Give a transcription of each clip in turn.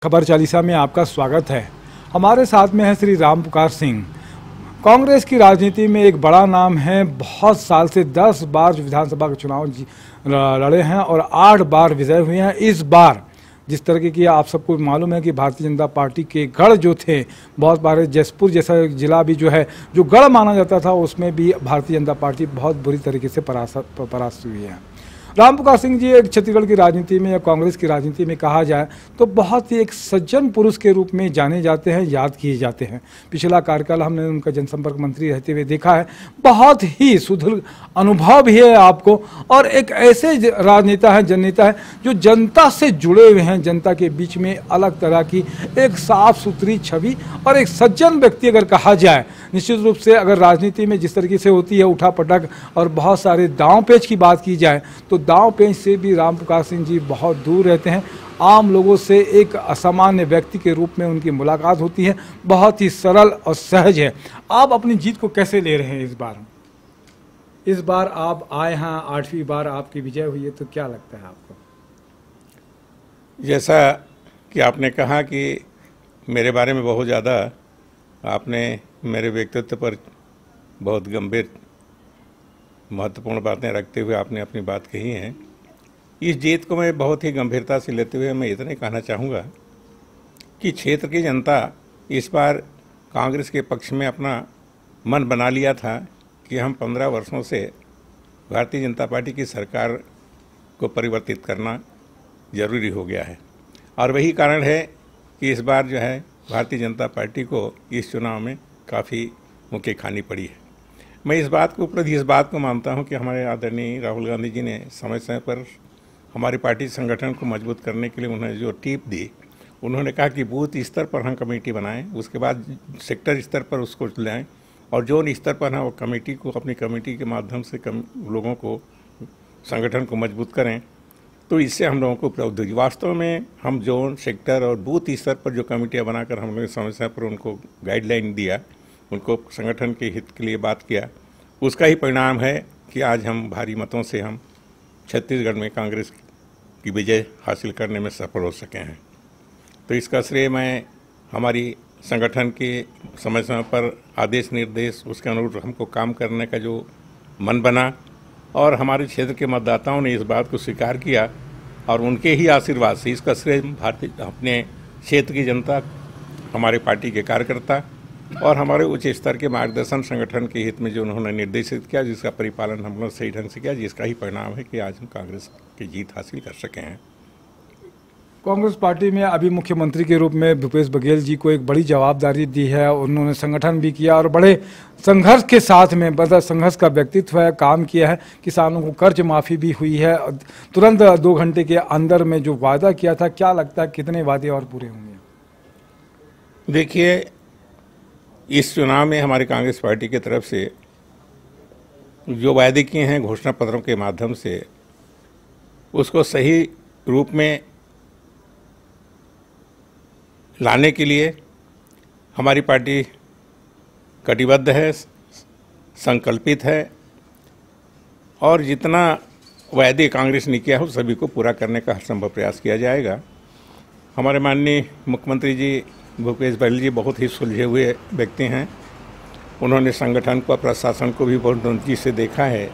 खबर चालीसा में आपका स्वागत है। हमारे साथ में है श्री राम पुकार सिंह। कांग्रेस की राजनीति में एक बड़ा नाम है। बहुत साल से 10 बार विधानसभा के चुनाव लड़े हैं और 8 बार विजय हुए हैं। इस बार जिस तरह की आप सबको मालूम है कि भारतीय जनता पार्टी के गढ़ जो थे, बहुत बार जसपुर जैसा जिला भी जो है, जो गढ़ माना जाता था, उसमें भी भारतीय जनता पार्टी बहुत बुरी तरीके से परास्त हुई है। राम पुकार सिंह जी एक छत्तीसगढ़ की राजनीति में या कांग्रेस की राजनीति में कहा जाए तो बहुत ही एक सज्जन पुरुष के रूप में जाने जाते हैं, याद किए जाते हैं। पिछला कार्यकाल हमने उनका जनसंपर्क मंत्री रहते हुए देखा है। बहुत ही सुदृढ़ अनुभव भी है आपको, और एक ऐसे राजनेता है, जननेता है जो जनता से जुड़े हुए हैं। जनता के बीच में अलग तरह की एक साफ सुथरी छवि और एक सज्जन व्यक्ति अगर कहा जाए, निश्चित रूप से अगर राजनीति में जिस तरीके से होती है उठा पटक और बहुत सारे दांव पेच की बात की जाए तो दांव पेच से भी राम पुकार सिंह जी बहुत दूर रहते हैं। आम लोगों से एक असामान्य व्यक्ति के रूप में उनकी मुलाकात होती है। बहुत ही सरल और सहज है। आप अपनी जीत को कैसे ले रहे हैं इस बार आप आए हैं, 8वीं बार आपकी विजय हुई है, तो क्या लगता है आपको? जैसा कि आपने कहा कि मेरे बारे में बहुत ज़्यादा आपने मेरे व्यक्तित्व पर बहुत गंभीर महत्वपूर्ण बातें रखते हुए आपने अपनी बात कही है। इस जीत को मैं बहुत ही गंभीरता से लेते हुए मैं इतना कहना चाहूँगा कि क्षेत्र की जनता इस बार कांग्रेस के पक्ष में अपना मन बना लिया था कि हम 15 वर्षों से भारतीय जनता पार्टी की सरकार को परिवर्तित करना जरूरी हो गया है, और वही कारण है कि इस बार जो है भारतीय जनता पार्टी को इस चुनाव में काफ़ी मुक्की खानी पड़ी है। मैं इस बात को मानता हूं कि हमारे आदरणीय राहुल गांधी जी ने समय समय पर हमारी पार्टी संगठन को मजबूत करने के लिए उन्होंने जो टिप दी, उन्होंने कहा कि बूथ स्तर पर हम कमेटी बनाएं, उसके बाद सेक्टर स्तर पर उसको लाएं और जोन स्तर पर हम कमेटी को अपनी कमेटी के माध्यम से लोगों को संगठन को मजबूत करें। तो इससे हम लोगों को उपलब्ध हुई। वास्तव में हम जोन, सेक्टर और बूथ स्तर पर जो कमेटियाँ बनाकर हम लोगों ने समय समय पर उनको गाइडलाइन दिया, उनको संगठन के हित के लिए बात किया, उसका ही परिणाम है कि आज हम भारी मतों से हम छत्तीसगढ़ में कांग्रेस की विजय हासिल करने में सफल हो सके हैं। तो इसका श्रेय मैं हमारी संगठन के समय समय पर आदेश निर्देश, उसके अनुरूप हमको काम करने का जो मन बना और हमारे क्षेत्र के मतदाताओं ने इस बात को स्वीकार किया, और उनके ही आशीर्वाद से इसका श्रेय अपने क्षेत्र की जनता, हमारे पार्टी के कार्यकर्ता और हमारे उच्च स्तर के मार्गदर्शन संगठन के हित में जो उन्होंने निर्देशित किया, जिसका परिपालन हम लोग सही ढंग से किया, जिसका ही परिणाम है कि आज हम कांग्रेस की जीत हासिल कर सके हैं। कांग्रेस पार्टी में अभी मुख्यमंत्री के रूप में भूपेश बघेल जी को एक बड़ी जवाबदारी दी है। उन्होंने संगठन भी किया और बड़े संघर्ष के साथ में, मतलब संघर्ष का व्यक्तित्व है, काम किया है। किसानों को कर्ज माफ़ी भी हुई है तुरंत 2 घंटे के अंदर में। जो वादा किया था, क्या लगता है कितने वादे और पूरे होंगे? देखिए, इस चुनाव में हमारी कांग्रेस पार्टी की तरफ से जो वायदे किए हैं घोषणा पत्रों के माध्यम से, उसको सही रूप में लाने के लिए हमारी पार्टी कटिबद्ध है, संकल्पित है, और जितना वायदे कांग्रेस ने किया हो सभी को पूरा करने का हर संभव प्रयास किया जाएगा। हमारे माननीय मुख्यमंत्री जी भूपेश बघेल जी बहुत ही सुलझे हुए व्यक्ति हैं। उन्होंने संगठन को, प्रशासन को भी बहुत नज़दीक से देखा है।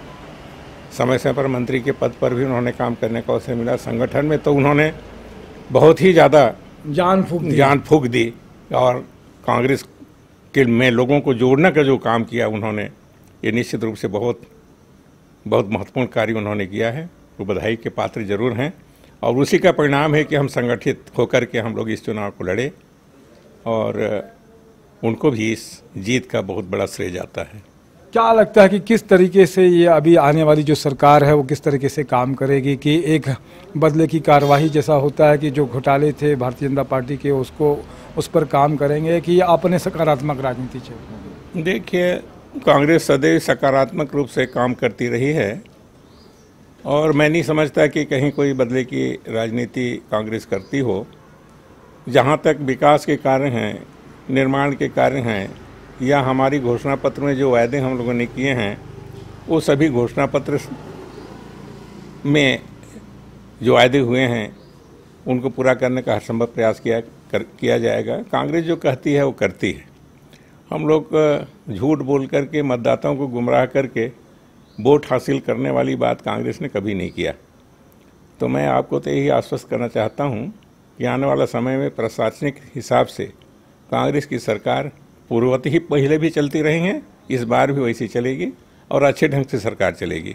समय समय पर मंत्री के पद पर भी उन्होंने काम करने का अवसर मिला। संगठन में तो उन्होंने बहुत ही ज़्यादा जान फूंक दी और कांग्रेस के में लोगों को जोड़ने का जो काम किया उन्होंने, ये निश्चित रूप से बहुत महत्वपूर्ण कार्य उन्होंने किया है। वो बधाई के पात्र जरूर हैं, और उसी का परिणाम है कि हम संगठित होकर के हम लोग इस चुनाव को लड़े, और उनको भी इस जीत का बहुत बड़ा श्रेय जाता है। क्या लगता है कि किस तरीके से ये अभी आने वाली जो सरकार है वो किस तरीके से काम करेगी? कि एक बदले की कार्रवाई जैसा होता है कि जो घोटाले थे भारतीय जनता पार्टी के, उसको उस पर काम करेंगे कि अपने सकारात्मक राजनीति चलेगी? देखिए, कांग्रेस सदैव सकारात्मक रूप से काम करती रही है, और मैं नहीं समझता कि कहीं कोई बदले की राजनीति कांग्रेस करती हो। जहाँ तक विकास के कार्य हैं, निर्माण के कार्य हैं, या हमारी घोषणा पत्र में जो वायदे हम लोगों ने किए हैं, वो सभी घोषणा पत्र में जो वायदे हुए हैं उनको पूरा करने का हर संभव प्रयास किया जाएगा। कांग्रेस जो कहती है वो करती है। हम लोग झूठ बोल करके मतदाताओं को गुमराह करके वोट हासिल करने वाली बात कांग्रेस ने कभी नहीं किया। तो मैं आपको तो यही आश्वस्त करना चाहता हूं कि आने वाला समय में प्रशासनिक हिसाब से कांग्रेस की सरकार पूर्ववत ही पहले भी चलती रही है, इस बार भी वैसी चलेगी और अच्छे ढंग से सरकार चलेगी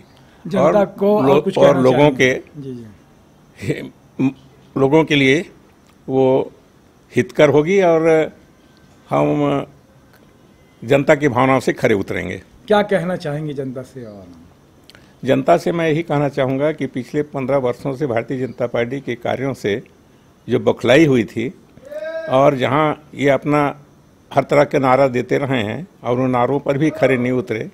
और लोगों के लिए वो हितकर होगी और हम जनता की भावनाओं से खरे उतरेंगे। क्या कहना चाहेंगे जनता से? और जनता से मैं यही कहना चाहूँगा कि पिछले 15 वर्षों से भारतीय जनता पार्टी के कार्यों से जो बौखलाई हुई थी और जहाँ ये अपना हर तरह के नारा देते रहे हैं और उन नारों पर भी खरे नहीं उतरे,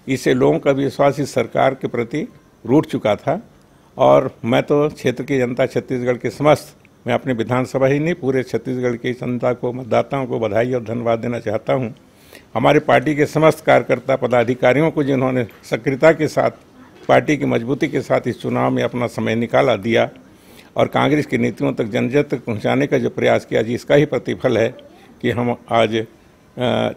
इससे लोगों का विश्वास इस सरकार के प्रति रूठ चुका था। और मैं तो क्षेत्र की जनता, छत्तीसगढ़ के समस्त, मैं अपने विधानसभा ही नहीं पूरे छत्तीसगढ़ की जनता को, मतदाताओं को बधाई और धन्यवाद देना चाहता हूँ। हमारे पार्टी के समस्त कार्यकर्ता पदाधिकारियों को जिन्होंने सक्रियता के साथ, पार्टी की मजबूती के साथ इस चुनाव में अपना समय निकाला दिया और कांग्रेस की नीतियों तक जन तक पहुँचाने का जो प्रयास किया, जिसका ही प्रतिफल है कि हम आज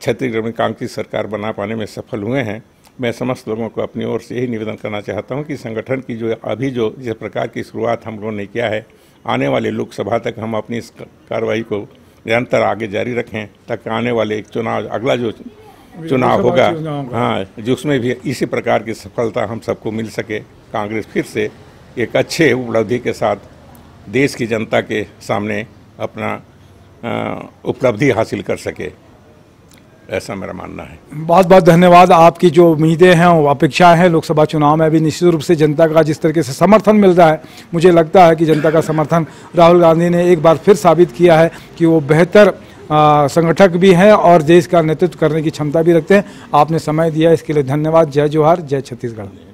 छत्तीसगढ़ में कांग्रेस की सरकार बना पाने में सफल हुए हैं। मैं समस्त लोगों को अपनी ओर से यही निवेदन करना चाहता हूं कि संगठन की जो जिस प्रकार की शुरुआत हम लोगों ने किया है, आने वाले लोकसभा तक हम अपनी इस कार्रवाई को निरंतर आगे जारी रखें, ताकि आने वाले एक चुनाव, अगला जो चुनाव होगा, हाँ, जिसमें भी इसी प्रकार की सफलता हम सबको मिल सके। कांग्रेस फिर से एक अच्छे उपलब्धि के साथ देश की जनता के सामने अपना उपलब्धि हासिल कर सके, ऐसा मेरा मानना है। बहुत बहुत धन्यवाद। आपकी जो उम्मीदें हैं और अपेक्षाएं हैं लोकसभा चुनाव में भी निश्चित रूप से जनता का जिस तरीके से समर्थन मिल रहा है, मुझे लगता है कि जनता का समर्थन राहुल गांधी ने एक बार फिर साबित किया है कि वो बेहतर संगठक भी हैं और देश का नेतृत्व करने की क्षमता भी रखते हैं। आपने समय दिया इसके लिए धन्यवाद। जय जोहार, जय छत्तीसगढ़।